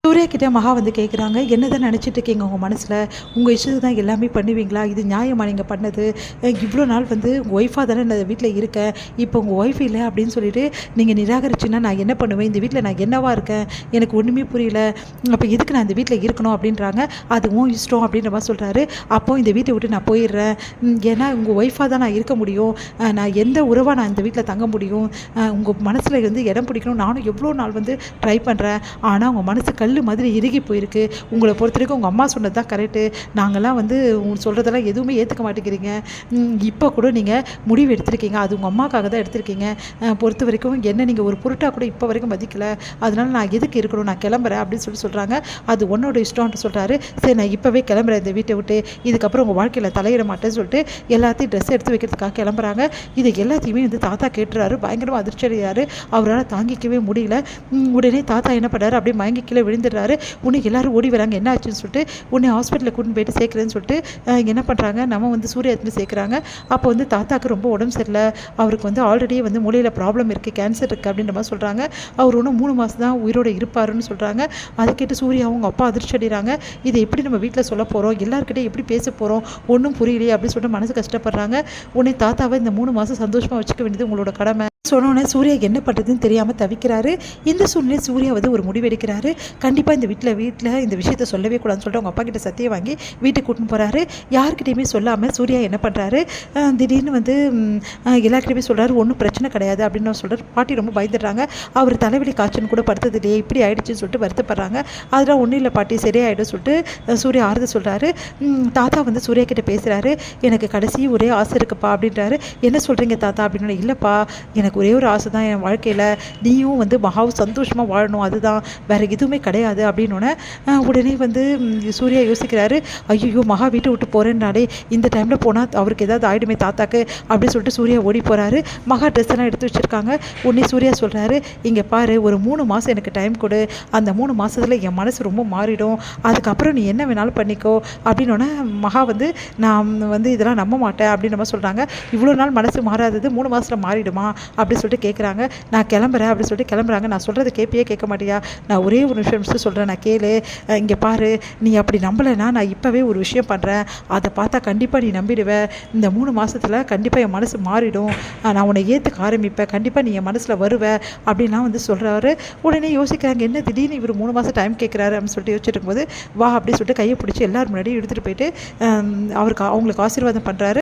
சூர்யா கிட்ட மகா வந்து கேட்குறாங்க, என்னதான் நினச்சிட்டு இருக்கீங்க உங்கள் மனசில்? உங்கள் இஷ்டத்துக்கு தான் எல்லாமே பண்ணுவீங்களா? இது நியாயமா நீங்கள் பண்ணது? இவ்வளோ நாள் வந்து உங்கள் ஒய்ஃபாக தானே இந்த வீட்டில் இருக்கேன், இப்போ உங்கள் ஒய்ஃப் இல்லை அப்படின்னு சொல்லிட்டு நீங்கள் நிராகரிச்சுன்னா நான் என்ன பண்ணுவேன்? இந்த வீட்டில் நான் என்னவா இருக்கேன்? எனக்கு ஒன்றுமே புரியல. அப்போ எதுக்கு நான் இந்த வீட்டில் இருக்கணும் அப்படின்றாங்க. அது உன் இஷ்டம் அப்படின்ற மாதிரி சொல்கிறாரு. அப்போ இந்த வீட்டை விட்டு நான் போயிடுறேன். ஏன்னா உங்கள் ஒய்ஃபாக தான் நான் இருக்க முடியும். நான் எந்த உறவாக நான் இந்த வீட்டில் தங்க முடியும்? உங்கள் மனசில் வந்து இடம் பிடிக்கணும் நானும் எவ்வளோ நாள் வந்து ட்ரை பண்ணுறேன். ஆனால் உங்கள் மனசு கல் மாதிரி இறுகி போயிருக்கு. உங்களை பொறுத்த வரைக்கும் உங்கள் அம்மா சொன்னது தான் கரெக்டு. நாங்கள்லாம் வந்து உங்களுக்கு சொல்கிறதெல்லாம் எதுவுமே ஏற்றுக்க மாட்டேங்கிறீங்க. இப்போ கூட நீங்கள் முடிவு எடுத்திருக்கீங்க, அது உங்கள் அம்மாக்காக தான் எடுத்திருக்கீங்க. பொறுத்த வரைக்கும் என்ன நீங்கள் ஒரு பொருட்டாக கூட இப்போ வரைக்கும் மதிக்கலை. அதனால நான் எதுக்கு இருக்கணும், நான் கிளம்புறேன் அப்படின்னு சொல்கிறாங்க. அது உன்னோட இஷ்டம்னு சொல்கிறாரு. சரி நான் இப்போவே கிளம்புறேன் இந்த வீட்டை விட்டு, இதுக்கப்புறம் உங்கள் வாழ்க்கையில் தலையிட மாட்டேன்னு சொல்லிட்டு எல்லாத்தையும் ட்ரெஸ் எடுத்து வைக்கிறதுக்காக கிளம்புறாங்க. இது எல்லாத்தையுமே வந்து தாத்தா கேட்டுறாரு. பயங்கரமாக அதிர்ச்சி அடைகிறாரு. அவரால் தாங்கிக்கவே முடியல. உடனே தாத்தா என்ன பண்ணுறாரு, அப்படியே மயங்கி கீழே விழுந்துடுறாரு. உன்னை எல்லாரும் ஓடி வராங்க, என்ன ஆச்சுன்னு சொல்லிட்டு உன்னை ஹாஸ்பிட்டலில் கூட்டின்னு போயிட்டு சேர்க்குறேன்னு சொல்லிட்டு என்ன பண்ணுறாங்க, நம்ம வந்து சூர்யா எடுத்துன்னு சேர்க்குறாங்க. அப்போ வந்து தாத்தாவுக்கு ரொம்ப உடம்பு சரியில்லை. அவருக்கு வந்து ஆல்ரெடி வந்து மூளையில் ப்ராப்ளம் இருக்குது, கேன்சர் இருக்குது அப்படின்ற மாதிரி சொல்கிறாங்க. அவர் இன்னும் 3 மாதம் தான் உயிரோடு இருப்பாருன்னு சொல்கிறாங்க. அதை கேட்டு சூர்யா அவங்க அப்பா அதிர்ச்சி அடைகிறாங்க. இதை எப்படி நம்ம வீட்டில் சொல்ல போகிறோம், எல்லாருக்கிட்டே எப்படி பேச போகிறோம், ஒன்றும் புரியலையே அப்படின்னு சொல்லிட்டு மனசு கஷ்டப்படுறாங்க. உடனே தாத்தாவை இந்த 3 மாதம் சந்தோஷமாக வச்சுக்க வேண்டியது உங்களோட கடமை சொன்னோன்னே சூர்யா என்ன பண்ணுறதுன்னு தெரியாமல் தவிக்கிறாரு. இந்த சூழ்நிலை சூர்யா வந்து ஒரு முடிவெடுக்கிறாரு. கண்டிப்பாக இந்த வீட்டில் இந்த விஷயத்த சொல்லவே கூடாதுன்னு சொல்லிட்டு அவங்க அப்பா கிட்ட சத்தியம் வாங்கி வீட்டுக்கு கூட்டின்னு போகிறாரு. யார்கிட்டையுமே சொல்லாமல் சூர்யா என்ன பண்ணுறாரு, திடீர்னு வந்து எல்லாருக்கிட்டையுமே சொல்கிறாரு, ஒன்றும் பிரச்சனை கிடையாது அப்படின்னு சொல்கிறார். பாட்டி ரொம்ப பயந்துடுறாங்க. அவர் தலைவலி காய்ச்சல் கூட படுத்தது இல்லையே, இப்படி ஆயிடுச்சுன்னு சொல்லிட்டு வருத்தப்படுறாங்க. அதெல்லாம் ஒன்றும் இல்லை பாட்டி, சரியாயிடும் சொல்லிட்டு சூர்யா ஆறுதல் சொல்கிறாரு. தாத்தா வந்து சூர்யா கிட்ட பேசுகிறாரு. எனக்கு கடைசி ஒரே ஆசை இருக்குப்பா அப்படின்றாரு. என்ன சொல்கிறீங்க தாத்தா அப்படின்னு. இல்லைப்பா, எனக்கு ஒரே ஒரு ஆசை தான் என் வாழ்க்கையில், நீயும் வந்து மகாவும் சந்தோஷமாக வாழணும், அதுதான், வேறு எதுவுமே கிடையாது அப்படின்னோடனே உடனே வந்து சூர்யா யோசிக்கிறாரு. ஐயோ மகா வீட்டை விட்டு போகிறேன்னாலே இந்த டைமில் போனால் அவருக்கு ஏதாவது ஆகிடுமே தாத்தாக்கு அப்படின்னு சொல்லிட்டு சூர்யா ஓடி போகிறாரு. மகா ட்ரெஸ் எல்லாம் எடுத்து வச்சுருக்காங்க. உடனே சூர்யா சொல்கிறாரு, இங்கே பாரு, ஒரு 3 மாதம் எனக்கு டைம் கொடு, அந்த 3 மாதத்தில் என் மனசு ரொம்ப மாறிடும், அதுக்கப்புறம் நீ என்ன வேணாலும் பண்ணிக்கோ அப்படின்னோடனே மகா வந்து நான் வந்து இதெல்லாம் நம்ப மாட்டேன் அப்படின்னு நம்ம சொல்கிறாங்க. இவ்வளோ நாள் மனசு மாறாதது 3 மாதத்தில் மாறிடுமா அப்படின்னு சொல்லிட்டு கேட்குறாங்க. நான் கிளம்புறேன் அப்படின்னு சொல்லிட்டு கிளம்புறாங்க. நான் சொல்கிறது கேட்பியே கேட்க மாட்டியா? நான் ஒரே ஒரு நிமிஷம் சொல்கிறேன், நான் கேளு. இங்கே பாரு, நீ அப்படி நம்பலைன்னா நான் இப்போவே ஒரு விஷயம் பண்ணுறேன், அதை பார்த்தா கண்டிப்பாக நீ நம்பிடுவேன். இந்த 3 மாதத்தில் கண்டிப்பாக என் மனசு மாறிடும், நான் உன்னை ஏற்றுக்க ஆரம்பிப்பேன், கண்டிப்பாக நீ என் மனசில் வருவ அப்படின்லாம் வந்து சொல்கிறாரு. உடனே யோசிக்கிறாங்க, என்ன திடீர்னு இவர் 3 மாதம் டைம் கேட்குறாரு அப்படின்னு சொல்லிட்டு யோசிச்சுட்டு இருக்கும்போது வா அப்படின்னு சொல்லிட்டு கையை பிடிச்சி எல்லாரும் முன்னாடி எடுத்துகிட்டு போயிட்டு அவங்களுக்கு ஆசீர்வாதம் பண்ணுறாரு.